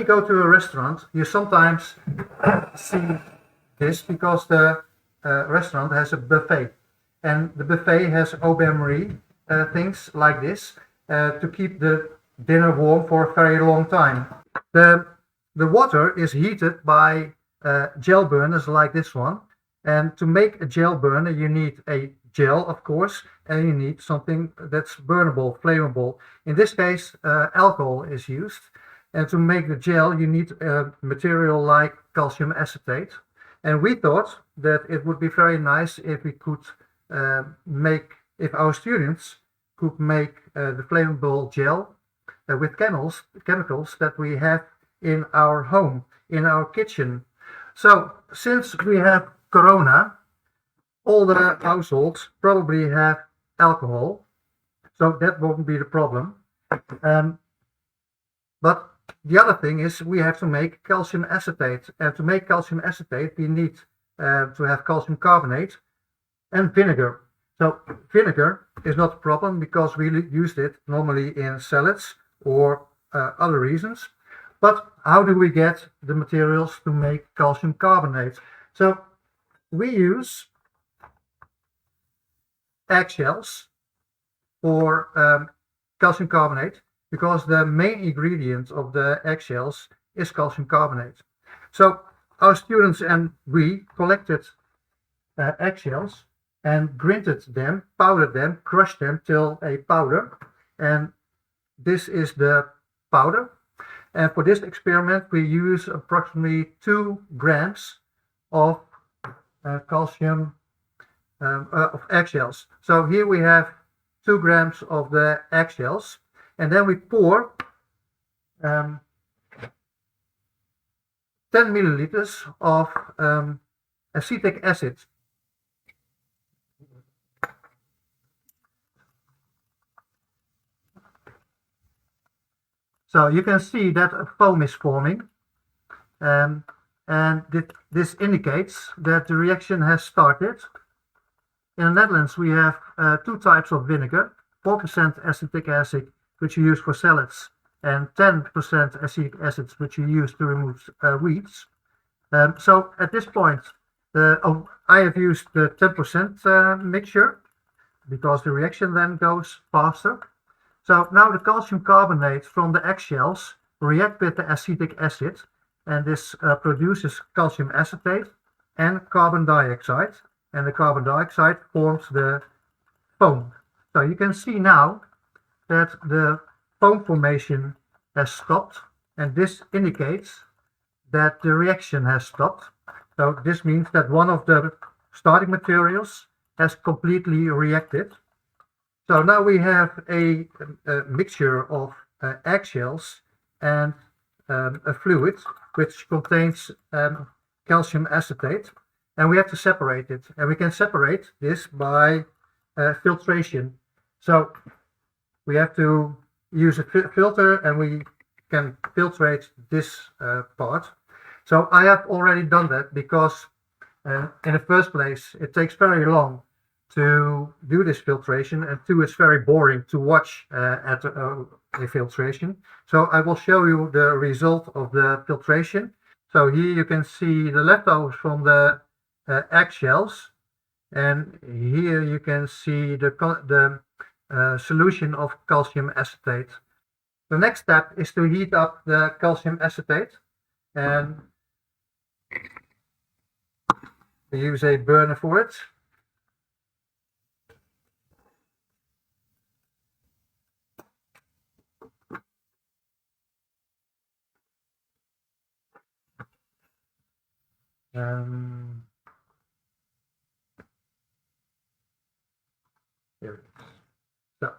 you go to a restaurant, you sometimes see this because the restaurant has a buffet, and the buffet has au bain-marie things like this to keep the dinner warm for a very long time. The water is heated by gel burners like this one, and to make a gel burner you need a gel, of course, and you need something that's burnable, flammable. In this case, alcohol is used, and to make the gel you need a material like calcium acetate. And we thought that it would be very nice if we could if our students could make the flammable gel with chemicals that we have in our home, in our kitchen. So since we have Corona, all the households probably have alcohol, so that won't be the problem. But the other thing is we have to make calcium acetate, and to make calcium acetate we need to have calcium carbonate and vinegar. So vinegar is not a problem because we used it normally in salads or other reasons. But how do we get the materials to make calcium carbonate? So we use eggshells for calcium carbonate because the main ingredient of the eggshells is calcium carbonate. So our students and we collected eggshells and grinded them, powdered them, crushed them till a powder, and this is the powder. And for this experiment we use approximately 2 grams of calcium of eggshells. So here we have 2 grams of the eggshells, and then we pour 10 milliliters of acetic acid. So you can see that a foam is forming, and this indicates that the reaction has started. In the Netherlands we have 2 types of vinegar, 4% acetic acid, which you use for salads, and 10% acetic acid, which you use to remove weeds. So at this point I have used the 10% mixture because the reaction then goes faster. So now the calcium carbonate from the eggshells react with the acetic acid, and this produces calcium acetate and carbon dioxide, and the carbon dioxide forms the foam. So you can see now that the foam formation has stopped, and this indicates that the reaction has stopped. So this means that one of the starting materials has completely reacted. So now we have a mixture of eggshells and a fluid which contains calcium acetate, and we have to separate it. And we can separate this by filtration. So we have to use a filter, and we can filtrate this part. So I have already done that because in the first place it takes very long to do this filtration, and 2, it's very boring to watch at a filtration. So I will show you the result of the filtration. So here you can see the leftovers from the eggshells, and here you can see the solution of calcium acetate. The next step is to heat up the calcium acetate, and we use a burner for it. Here it is.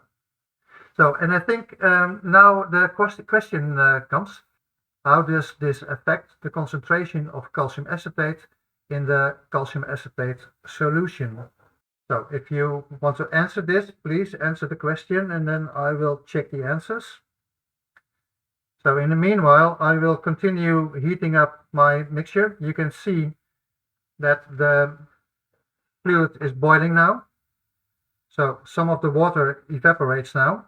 So, and I think now the question comes: how does this affect the concentration of calcium acetate in the calcium acetate solution? So, if you want to answer this, please answer the question, and then I will check the answers. So in the meanwhile, I will continue heating up my mixture. You can see that the fluid is boiling now. So some of the water evaporates now.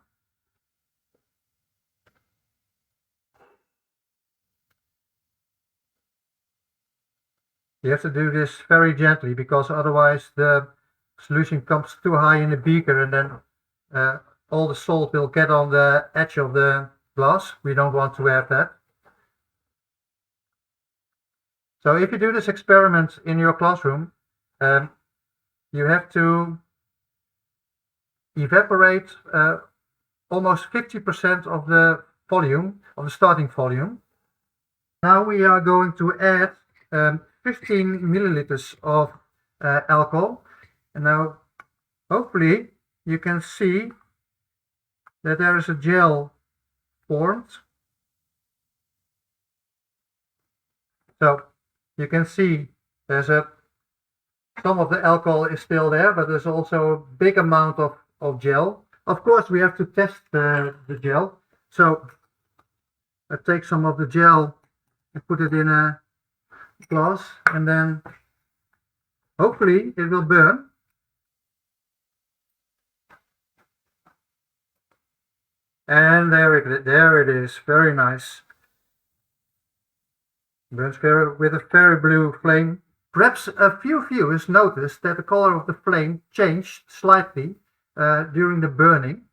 You have to do this very gently because otherwise the solution comes too high in the beaker and then all the salt will get on the edge of the glass. We don't want to have that. So if you do this experiment in your classroom, you have to evaporate almost 50% of the volume, of the starting volume. Now we are going to add 15 milliliters of alcohol, and now hopefully you can see that there is a gel formed. So you can see there's some of the alcohol is still there, but there's also a big amount of gel. Of course, we have to test the gel. So I take some of the gel and put it in a glass, and then hopefully it will burn. And there it is, very nice. Burns with a very blue flame. Perhaps a few viewers noticed that the color of the flame changed slightly during the burning.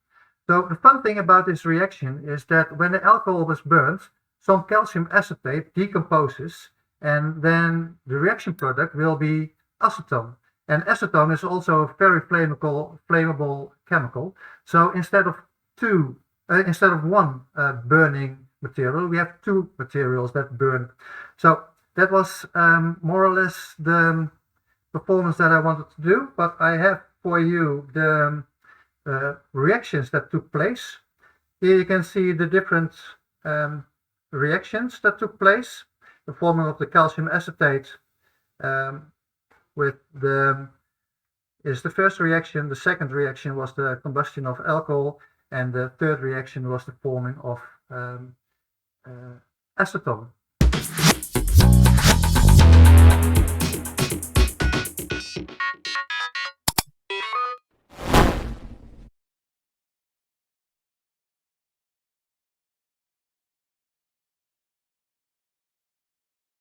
So the fun thing about this reaction is that when the alcohol was burnt, some calcium acetate decomposes, and then the reaction product will be acetone. And acetone is also a very flammable chemical. So instead of one burning material, we have two materials that burn. So that was more or less the performance that I wanted to do, but I have for you the reactions that took place. Here you can see the different reactions that took place. The forming of the calcium acetate is the first reaction. The second reaction was the combustion of alcohol, and the third reaction was the forming of acetone.